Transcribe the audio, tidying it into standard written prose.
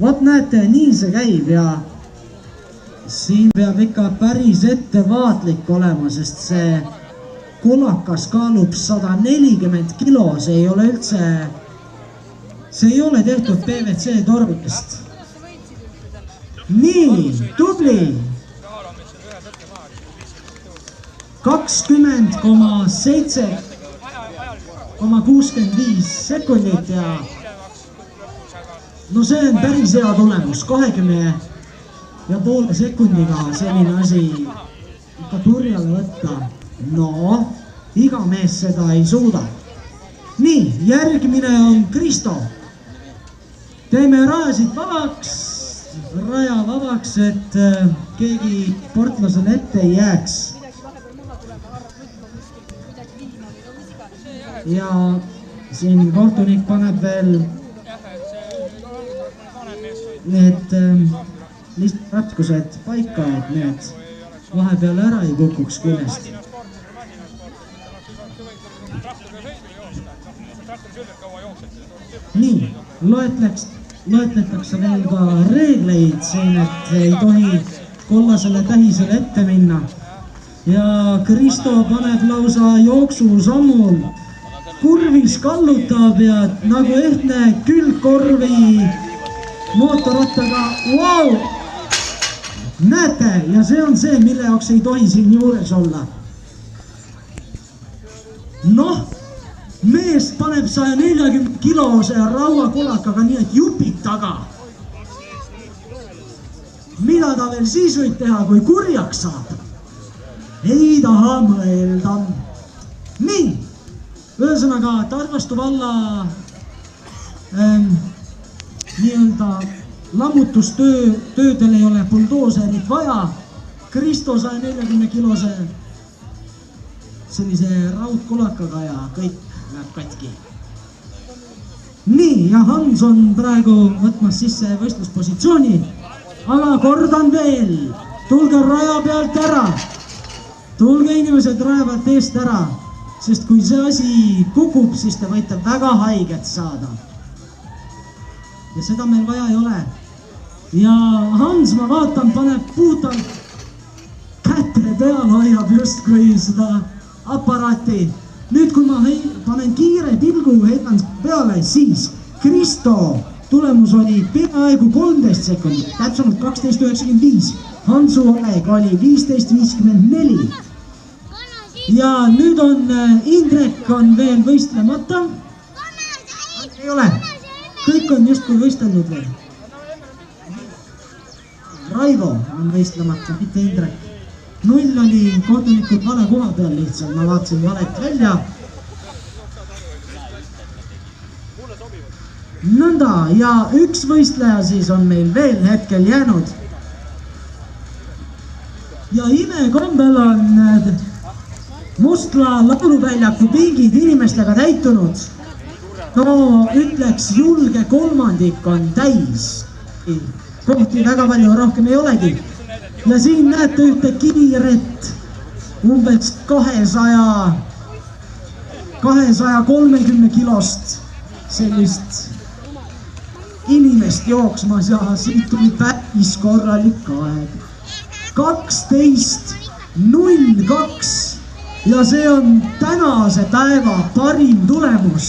Vot näete, nii see käib ja siin peab ikka päris ettevaatlik olema, sest see kulakas kaalub 140 kilo, see ei ole tehtud PVC torudest. Nii, tubli! 20,65 sekundit ja no see on päris hea tulemus, 20,5 sekundiga selline asi ikka turjale võtta. No, iga mees seda ei suuda. Nii, järgmine on Kristo. Teeme rajasid vabaks, et keegi sportlasele ette ei jääks. Ja siin kohtunik paneb veel need ratkused paika, et need vahepeal ära ei kukuks küljest. Nii, loetletakse veel ka reegleid siin, et ei tohi kollasele tähisele ette minna. Ja Kristo paneb lausa jooksusammul, kurvis kallutab ja nagu ehtne külgkorvi mootorrattaga, wow! Näete, ja see on see, mille jaoks ei tohi siin juures olla. Noh, mees paneb 140 kilose rauakulakaga nii, et jupid taga. Mida ta veel siis võib teha, kui kurjaks saab? Ei taha mõelda. Nii, ühesõnaga Tarvastu valla nii-öelda lammutustöödel ei ole buldooserit vaja. Kristo 140 kilose sellise raudkulakaga ja kõik läheb katki. Nii, ja Hans on praegu võtmas sisse võistluspositsiooni. Aga kordan veel, tulge raja pealt ära. Tulge inimesed raja pealt eest ära, sest kui see asi kukub, siis te võite väga haiget saada. Ja seda meil vaja ei ole. Ja Hans, ma vaatan, paneb puhtalt käte peal, hoiab justkui seda aparaati. Nüüd, kui ma panen kiire pilgu heitan peale, siis Kristo tulemus oli peaaegu 13 sekundit, täpsemalt 12,95. Hansu Oleg oli 15,54. Ja nüüd on Indrek on veel võistlemata. Ei ole. Kõik on justkui võistelnud veel. Raivo on võistlemata, mitte Indrek. 0 oli kohtunikud vale koha peal lihtsalt, ma vaatasin valet välja. Nõnda, ja üks võistleja siis on meil veel hetkel jäänud. Ja imekombel on Mustla lauluväljaku pingid inimestega täitunud. No ütleks, julge kolmandik on täis. Kohti väga palju rohkem ei olegi. Ja siin näete ühte kiiret, umbes 230 kilost sellist inimest jooksmas ja siit tuli päris korralik aeg. 12,02 ja see on tänase päeva parim tulemus.